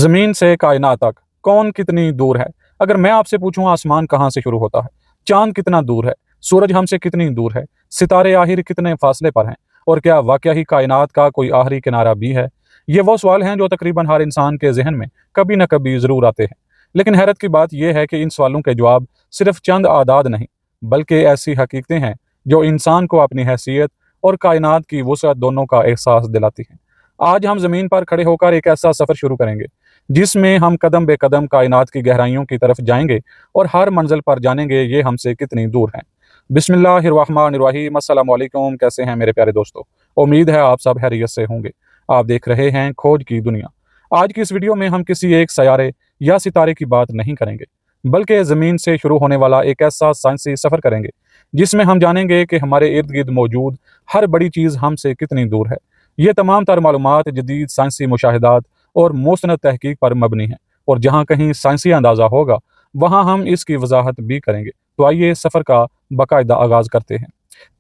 ज़मीन से कायनात तक कौन कितनी दूर है? अगर मैं आपसे पूछूं आसमान कहाँ से शुरू होता है, चांद कितना दूर है, सूरज हमसे कितनी दूर है, सितारे आखिर कितने फासले पर हैं, और क्या वाकया ही कायनात का कोई आखिरी किनारा भी है? ये वो सवाल हैं जो तकरीबन हर इंसान के जहन में कभी न कभी ज़रूर आते हैं। लेकिन हैरत की बात यह है कि इन सवालों के जवाब सिर्फ चंद आदाद नहीं, बल्कि ऐसी हकीकतें हैं जो इंसान को अपनी हैसियत और कायनात की वसअत दोनों का एहसास दिलाती हैं। आज हम ज़मीन पर खड़े होकर एक ऐसा सफ़र शुरू करेंगे जिसमें हम कदम बे कदम कायनात की गहराइयों की तरफ जाएंगे और हर मंजिल पर जानेंगे ये हमसे कितनी दूर हैं। बिस्मिल्लाहिर्रहमानिर्रहीम, अस्सलाम वालेकुम। कैसे हैं मेरे प्यारे दोस्तों? उम्मीद है आप सब खैरियत से होंगे। आप देख रहे हैं खोज की दुनिया। आज की इस वीडियो में हम किसी एक सयारे या सितारे की बात नहीं करेंगे, बल्कि ज़मीन से शुरू होने वाला एक ऐसा साइंसी सफ़र करेंगे जिसमें हम जानेंगे कि हमारे इर्द गिर्द मौजूद हर बड़ी चीज़ हमसे कितनी दूर है। ये तमाम तर मालूमात जदीद साइंसी मुशाहिदात और मुस्तनद तहकीक पर मबनी है, और जहाँ कहीं साइंसी अंदाज़ा होगा वहाँ हम इसकी वजाहत भी करेंगे। तो आइए सफ़र का बाकायदा आगाज़ करते हैं।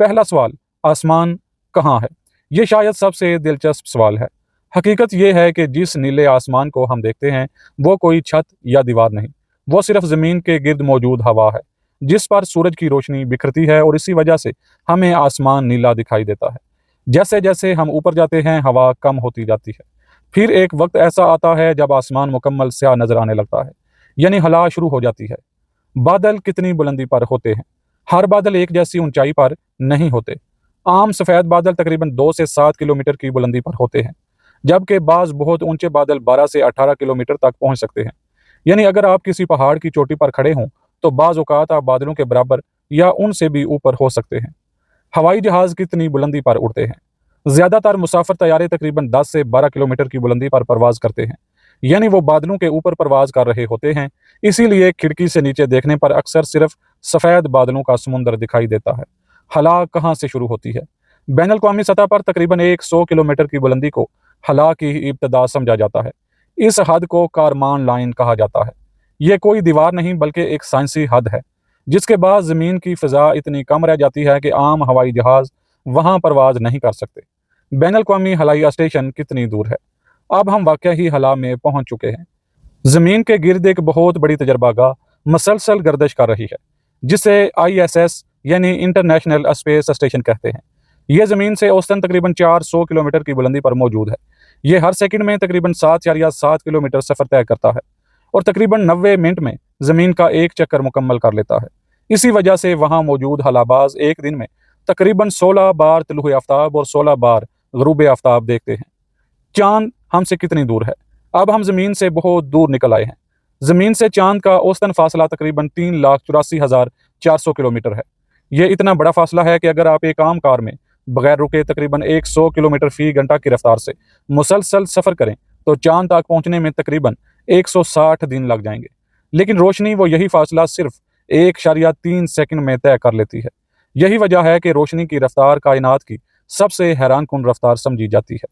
पहला सवाल, आसमान कहाँ है? ये शायद सबसे दिलचस्प सवाल है। हकीकत यह है कि जिस नीले आसमान को हम देखते हैं वो कोई छत या दीवार नहीं, वो सिर्फ ज़मीन के गिर्द मौजूद हवा है जिस पर सूरज की रोशनी बिखरती है, और इसी वजह से हमें आसमान नीला दिखाई देता है। जैसे जैसे हम ऊपर जाते हैं हवा कम होती जाती है। फिर एक वक्त ऐसा आता है जब आसमान मुकम्मल स्याह नजर आने लगता है, यानी हला शुरू हो जाती है। बादल कितनी बुलंदी पर होते हैं? हर बादल एक जैसी ऊंचाई पर नहीं होते। आम सफ़ेद बादल तकरीबन 2 से 7 किलोमीटर की बुलंदी पर होते हैं, जबकि बाज़ बहुत ऊंचे बादल 12 से 18 किलोमीटर तक पहुंच सकते हैं। यानी अगर आप किसी पहाड़ की चोटी पर खड़े हों तो बाज़ औक़ात आप बादलों के बराबर या उनसे भी ऊपर हो सकते हैं। हवाई जहाज़ कितनी बुलंदी पर उड़ते हैं? ज़्यादातर मुसाफिर तैयारे तकरीबन 10 से 12 किलोमीटर की बुलंदी पर परवाज़ करते हैं, यानी वो बादलों के ऊपर परवाज़ कर रहे होते हैं। इसीलिए खिड़की से नीचे देखने पर अक्सर सिर्फ सफ़ेद बादलों का समुंदर दिखाई देता है। हला कहाँ से शुरू होती है? बैनुल अक़वामी सतह पर तकरीबन 100 किलोमीटर की बुलंदी को हला की इब्तदा समझा जाता है। इस हद को कारमान लाइन कहा जाता है। ये कोई दीवार नहीं बल्कि एक साइंसी हद है जिसके बाद ज़मीन की फ़िज़ा इतनी कम रह जाती है कि आम हवाई जहाज़ वहाँ परवाज़ नहीं कर सकते। बैनुल अक़वामी हवाई स्टेशन कितनी दूर है? अब हम वाक़ई ही हला में पहुँच चुके हैं। ज़मीन के गिर्द एक बहुत बड़ी तजर्बागाह मसलसल गर्दिश कर रही है, जिसे ISS यानी इंटरनेशनल स्पेस स्टेशन कहते हैं। यह ज़मीन से औसतन तकरीबन 400 किलोमीटर की बुलंदी पर मौजूद है। ये हर सेकंड में तकरीबन 7 किलोमीटर सफ़र तय करता है, और तकरीबन 90 मिनट में ज़मीन का एक चक्कर मुकम्मल कर लेता है। इसी वजह से वहाँ मौजूद हलाबाज एक दिन में तकरीबन 16 बार तुलुए आफ्ताब और 16 बार ग़ुरूब आफ्ताब देखते हैं। चाँद हमसे कितनी दूर है? अब हम ज़मीन से बहुत दूर निकल आए हैं। ज़मीन से चाँद का औसतन फासला तकरीबन 3,84,400 किलोमीटर है। ये इतना बड़ा फासला है कि अगर आप एक आम कार में बगैर रुके तकरीबन 100 किलोमीटर फी घंटा की रफ्तार से मुसलसल सफ़र करें तो चाँद तक पहुँचने में तकरीबन 160 दिन लग जाएंगे। लेकिन रोशनी वो यही फासला सिर्फ 1.3 सेकंड में तय कर लेती है। यही वजह है कि रोशनी की रफ्तार कायनात की सबसे हैरानकुन रफ्तार समझी जाती है।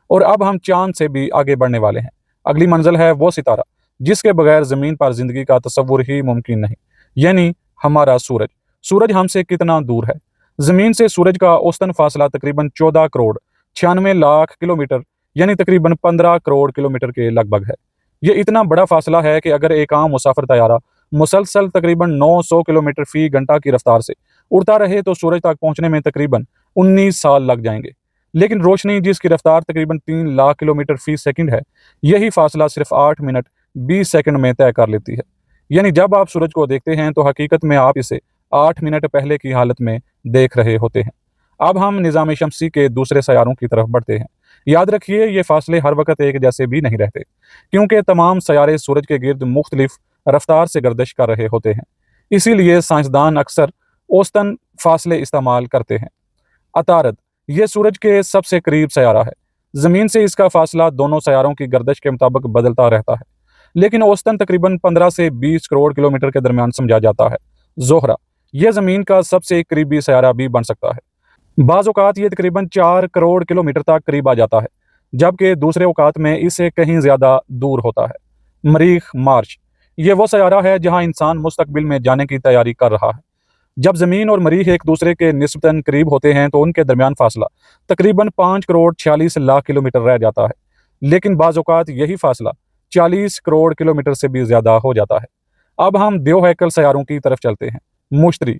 और अब हम चाँद से भी आगे बढ़ने वाले हैं। अगली मंजिल है वो सितारा जिसके बगैर ज़मीन पर ज़िंदगी का तसव्वुर ही मुमकिन नहीं, यानी हमारा सूरज। सूरज हमसे कितना दूर है? ज़मीन से सूरज का औसतन फासला तकरीबन 14 करोड़ 96 लाख किलोमीटर, यानी तकरीबन 15 करोड़ किलोमीटर के लगभग है। ये इतना बड़ा फासला है कि अगर एक आम मुसाफिर तैयारा मुसलसल तकरीबन 900 किलोमीटर फी घंटा की रफ्तार से उड़ता रहे तो सूरज तक पहुँचने में तकरीबन 19 साल लग जाएंगे। लेकिन रोशनी जिसकी रफ्तार तकरीबन 3 लाख किलोमीटर फी सेकंड है, यही फासला सिर्फ 8 मिनट 20 सेकंड में तय कर लेती है। यानी जब आप सूरज को देखते हैं तो हकीकत में आप इसे 8 मिनट पहले की हालत में देख रहे होते हैं। अब हम निज़ाम शमसी के दूसरे सयारों की तरफ बढ़ते हैं। याद रखिए ये फासले हर वक्त एक जैसे भी नहीं रहते, क्योंकि तमाम सयारे सूरज के गिर्द मुख्तलिफ रफ्तार से गर्दिश कर रहे होते हैं। इसीलिए साइंसदान अक्सर औसतन फासले इस्तेमाल करते हैं। अतारद ये सूरज के सबसे करीब सयारा है। ज़मीन से इसका फासला दोनों सयारों की गर्दिश के मुताबिक बदलता रहता है, लेकिन औसतन तकरीबन 15 से 20 करोड़ किलोमीटर के दरमियान समझा जाता है। ज़ोहरा यह ज़मीन का सबसे करीबी सयारा भी बन सकता है। बाज़ औक़ात ये तकरीबन 4 करोड़ किलोमीटर तक करीब आ जाता है, जबकि दूसरे औक़ात में इससे कहीं ज़्यादा दूर होता है। मरीख़ मार्च ये वो सयारा है जहाँ इंसान मुस्तकबिल में जाने की तैयारी कर रहा है। जब ज़मीन और मरीख़ एक दूसरे के निस्बतन करीब होते हैं तो उनके दरमियान फासला तकरीबन 5 करोड़ 46 लाख किलोमीटर रह जाता है। लेकिन बाज़ औक़ात यही फासला 40 करोड़ किलोमीटर से भी ज़्यादा हो जाता है। अब हम देवहैकल सैयारों की तरफ चलते हैं। मुश्तरी,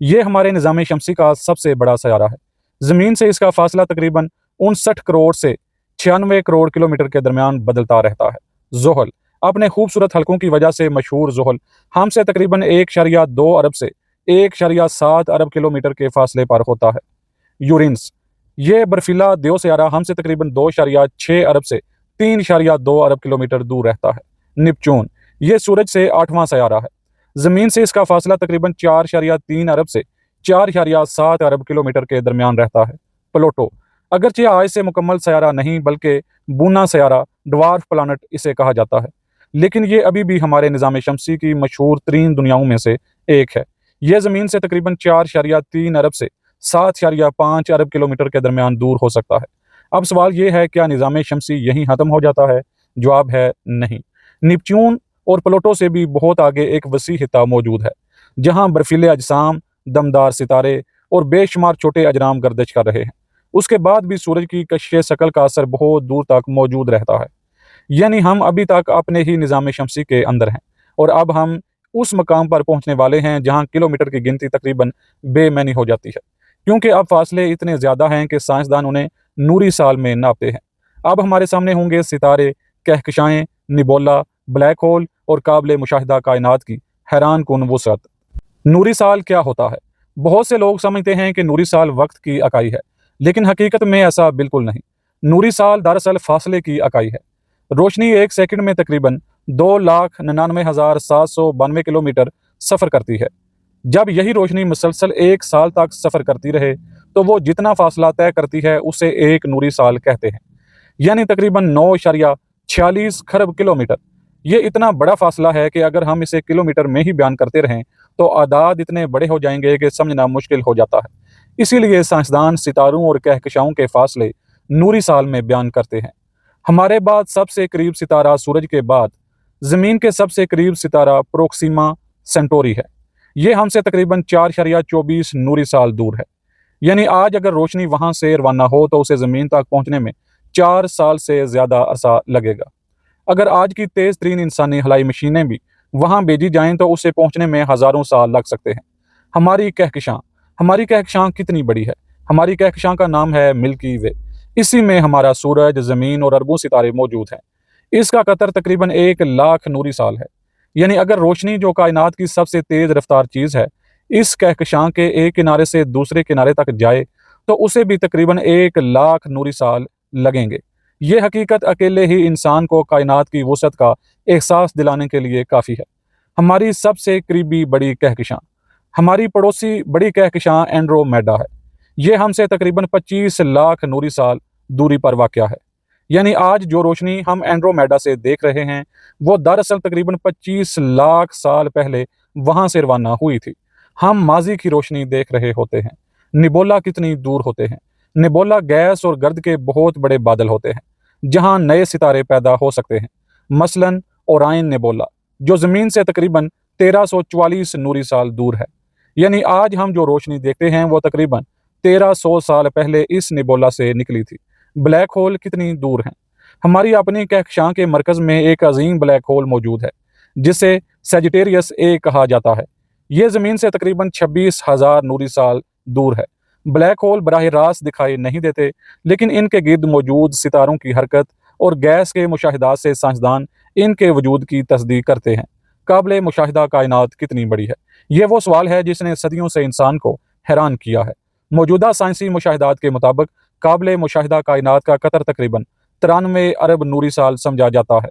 ये हमारे निज़ाम शमसी का सबसे बड़ा सैयारा है। ज़मीन से इसका फासला तकरीबन 59 करोड़ से 96 करोड़ किलोमीटर के दरमियान बदलता रहता है। ज़ोहल, अपने खूबसूरत हल्कों की वजह से मशहूर ज़ोहल हमसे तकरीबन 1.2 अरब से 1.7 अरब किलोमीटर के फासले पर होता है। यूरेनस, ये बर्फीला देव सैयारा हमसे तकरीबन 2.6 अरब से 3.2 अरब किलोमीटर दूर रहता है। निपचून, ये सूरज से 8वां सैयारा है। ज़मीन से इसका फासला तकरीबन 4.3 अरब से 4.7 अरब किलोमीटर के दरमियान रहता है। प्लूटो, अगरचे आज से मुकम्मल सैयारा नहीं बल्कि बूना सैयारा, ड्वार्फ प्लानट इसे कहा जाता है, लेकिन ये अभी भी हमारे निज़ाम शमसी की मशहूर तरीन दुनियाओं में से एक है। यह ज़मीन से तकरीबन 4.3 अरब से 7.5 अरब किलोमीटर के दरमियान दूर हो सकता है। अब सवाल ये है, क्या निज़ाम शमसी यहीं ख़त्म हो जाता है? जवाब है नहीं। निपच्यून और प्लूटो से भी बहुत आगे एक वसी हिता मौजूद है, जहाँ बर्फीले अजसाम, दमदार सितारे और बेशुमार छोटे अजराम गर्दिश कर रहे हैं। उसके बाद भी सूरज की कशिश शकल का असर बहुत दूर तक मौजूद रहता है। यानी हम अभी तक अपने ही निज़ाम शमसी के अंदर हैं, और अब हम उस मकाम पर पहुंचने वाले हैं जहां किलोमीटर की गिनती तकरीबन बेमैनी हो जाती है, क्योंकि अब फासले इतने ज़्यादा हैं कि साइंसदान उन्हें नूरी साल में नापते हैं। अब हमारे सामने होंगे सितारे, कहकशाएँ, निबोला, ब्लैक होल और काबिल मुशाहिदा कायनात की हैरान कुन वुसअत। नूरी साल क्या होता है? बहुत से लोग समझते हैं कि नूरी साल वक्त की इकाई है, लेकिन हकीकत में ऐसा बिल्कुल नहीं। नूरी साल दरअसल फासले की इकाई है। रोशनी एक सेकंड में तकरीबन 2,99,792 किलोमीटर सफ़र करती है। जब यही रोशनी मुसलसल 1 साल तक सफ़र करती रहे तो वो जितना फासला तय करती है उसे एक नूरी साल कहते हैं, यानी तकरीबन 9.46 खरब किलोमीटर। ये इतना बड़ा फासला है कि अगर हम इसे किलोमीटर में ही बयान करते रहें तो आदाद इतने बड़े हो जाएंगे कि समझना मुश्किल हो जाता है। इसीलिए साइंसदान सितारों और कहकशाओं के फासले नूरी साल में बयान करते हैं। हमारे बाद सबसे करीब सितारा सूरज के बाद ज़मीन के सबसे करीब सितारा प्रोक्सिमा सेंटोरी है। ये हमसे तकरीबन 4.24 नूरी साल दूर है। यानी आज अगर रोशनी वहाँ से रवाना हो तो उसे ज़मीन तक पहुँचने में 4 साल से ज़्यादा अरसा लगेगा। अगर आज की तेज़ तरीन इंसानी हवाई मशीनें भी वहाँ भेजी जाएं तो उसे पहुँचने में हज़ारों साल लग सकते हैं। हमारी कहकशां कितनी बड़ी है? हमारी कहकशां का नाम है मिल्की वे। इसी में हमारा सूरज, ज़मीन और अरबों सितारे मौजूद हैं। इसका कतर तकरीबन 1 लाख नूरी साल है। यानी अगर रोशनी, जो कायनात की सबसे तेज़ रफ्तार चीज़ है, इस कहकशां के एक किनारे से दूसरे किनारे तक जाए तो उसे भी तकरीबन 1 लाख नूरी साल लगेंगे। ये हकीकत अकेले ही इंसान को कायनात की वुसअत का एहसास दिलाने के लिए काफ़ी है। हमारी सबसे करीबी बड़ी कहकशां, हमारी पड़ोसी बड़ी कहकशां एंड्रोमेडा है। ये हमसे तकरीबन 25 लाख नूरी साल दूरी पर वाक़या है। यानी आज जो रोशनी हम एंड्रोमेडा से देख रहे हैं वो दरअसल तकरीबन 25 लाख साल पहले वहाँ से रवाना हुई थी। हम माजी की रोशनी देख रहे होते हैं। निबोला कितनी दूर होते हैं? निबोला गैस और गर्द के बहुत बड़े बादल होते हैं जहाँ नए सितारे पैदा हो सकते हैं। मसलन ओराइन नेबोला, जो ज़मीन से तकरीबन 1344 नूरी साल दूर है। यानी आज हम जो रोशनी देखते हैं वो तकरीबन 1300 साल पहले इस निबोला से निकली थी। ब्लैक होल कितनी दूर हैं? हमारी अपनी कहकशां के मरकज़ में एक अजीम ब्लैक होल मौजूद है जिसे सेजिटेरियस ए कहा जाता है। ये ज़मीन से तकरीबन 26,000 नूरी साल दूर है। ब्लैक होल बराह रास्त दिखाई नहीं देते, लेकिन इनके गिर्द मौजूद सितारों की हरकत और गैस के मुशाहिदात से साइंसदान इनके वजूद की तस्दीक करते हैं। काबिल मुशाहिदा कायनात कितनी बड़ी है? ये वो सवाल है जिसने सदियों से इंसान को हैरान किया है। मौजूदा साइंसी मुशाहिदात के मुताबिक काबिल मुशाहिदा कायनात का कतर तकरीबन 93 अरब नूरी साल समझा जाता है।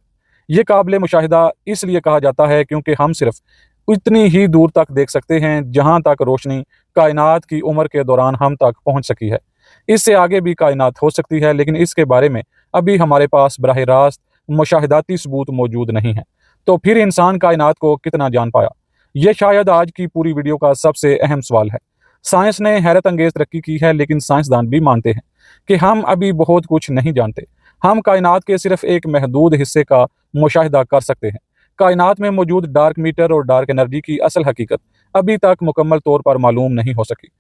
ये काबिल मुशाहिदा इसलिए कहा जाता है क्योंकि हम सिर्फ इतनी ही दूर तक देख सकते हैं जहाँ तक रोशनी कायनात की उम्र के दौरान हम तक पहुँच सकी है। इससे आगे भी कायनात हो सकती है, लेकिन इसके बारे में अभी हमारे पास बराह रास्त मुशाहिदाती सबूत मौजूद नहीं है। तो फिर इंसान कायनात को कितना जान पाया? ये शायद आज की पूरी वीडियो का सबसे अहम सवाल है। साइंस ने हैरत अंगेज तरक्की की है, लेकिन साइंसदान भी मानते हैं कि हम अभी बहुत कुछ नहीं जानते। हम कायनात के सिर्फ एक महदूद हिस्से का मुशाहिदा कर सकते हैं। कायनात में मौजूद डार्क मैटर और डार्क एनर्जी की असल हकीकत अभी तक मुकम्मल तौर पर मालूम नहीं हो सकी।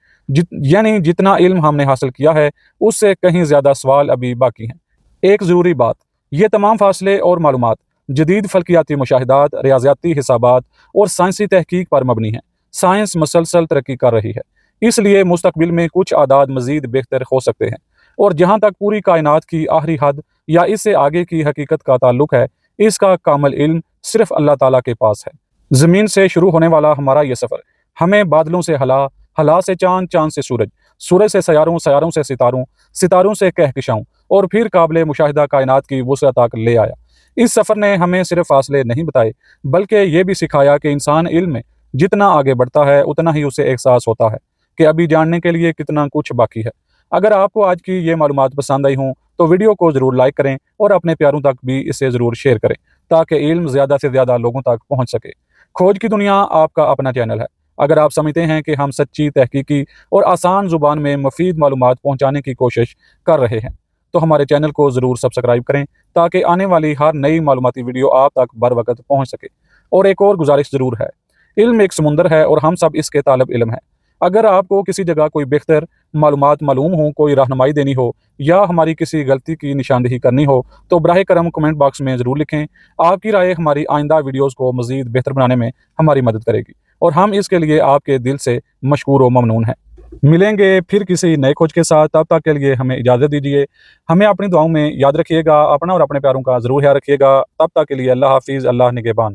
यानी जितना इल्म हमने हासिल किया है उससे कहीं ज़्यादा सवाल अभी बाकी हैं। एक ज़रूरी बात, ये तमाम फासले और मालूमात جدید فلکیاتی مشاہدات، ریاضیاتی حسابات اور سائنسی تحقیق پر مبنی ہیں۔ سائنس مسلسل ترقی کر رہی ہے، اس لیے مستقبل میں کچھ اعداد مزید بہتر ہو سکتے ہیں، اور جہاں تک پوری کائنات کی آخری حد یا اس سے آگے کی حقیقت کا تعلق ہے، اس کا کامل علم صرف اللہ تعالیٰ کے پاس ہے۔ زمین سے شروع ہونے والا ہمارا یہ سفر ہمیں بادلوں سے ہلا، ہلا سے چاند، چاند سے سورج، سورج سے سیاروں، سیاروں سے ستاروں، ستاروں سے کہکشاؤں، اور پھر قابل مشاہدہ کائنات کی وسعت تک لے آیا۔ اس سفر نے ہمیں صرف فاصلے نہیں بتائے، بلکہ یہ بھی سکھایا کہ انسان علم میں جتنا آگے بڑھتا ہے اتنا ہی اسے احساس ہوتا ہے کہ ابھی جاننے کے لیے کتنا کچھ باقی ہے۔ اگر آپ کو آج کی یہ معلومات پسند آئی ہوں تو ویڈیو کو ضرور لائک کریں اور اپنے پیاروں تک بھی اسے ضرور شیئر کریں تاکہ علم زیادہ سے زیادہ لوگوں تک پہنچ سکے۔ کھوج کی دنیا آپ کا اپنا چینل ہے۔ اگر آپ سمجھتے ہیں کہ ہم سچی، تحقیقی اور آسان زبان میں مفید معلومات پہنچانے کی کوشش کر رہے ہیں تو ہمارے چینل کو ضرور سبسکرائب کریں تاکہ آنے والی ہر نئی معلوماتی ویڈیو آپ تک بر وقت پہنچ سکے۔ اور ایک اور گزارش ضرور ہے، علم ایک سمندر ہے اور ہم سب اس کے طالب علم ہیں۔ اگر آپ کو کسی جگہ کوئی بہتر معلومات معلوم ہو، کوئی رہنمائی دینی ہو یا ہماری کسی غلطی کی نشاندہی کرنی ہو تو براہ کرم کمنٹ باکس میں ضرور لکھیں۔ آپ کی رائے ہماری آئندہ ویڈیوز کو مزید بہتر بنانے میں ہماری مدد کرے گی اور ہم اس کے لیے آپ کے دل سے مشکور و ممنون ہیں۔ ملیں گے پھر کسی نئے کھوج کے ساتھ، تب تک کے لیے ہمیں اجازت دیجیے۔ ہمیں اپنی دعاؤں میں یاد رکھیے گا، اپنا اور اپنے پیاروں کا ضرور خیال رکھیے گا۔ تب تک کے لیے اللہ حافظ، اللہ نگہبان۔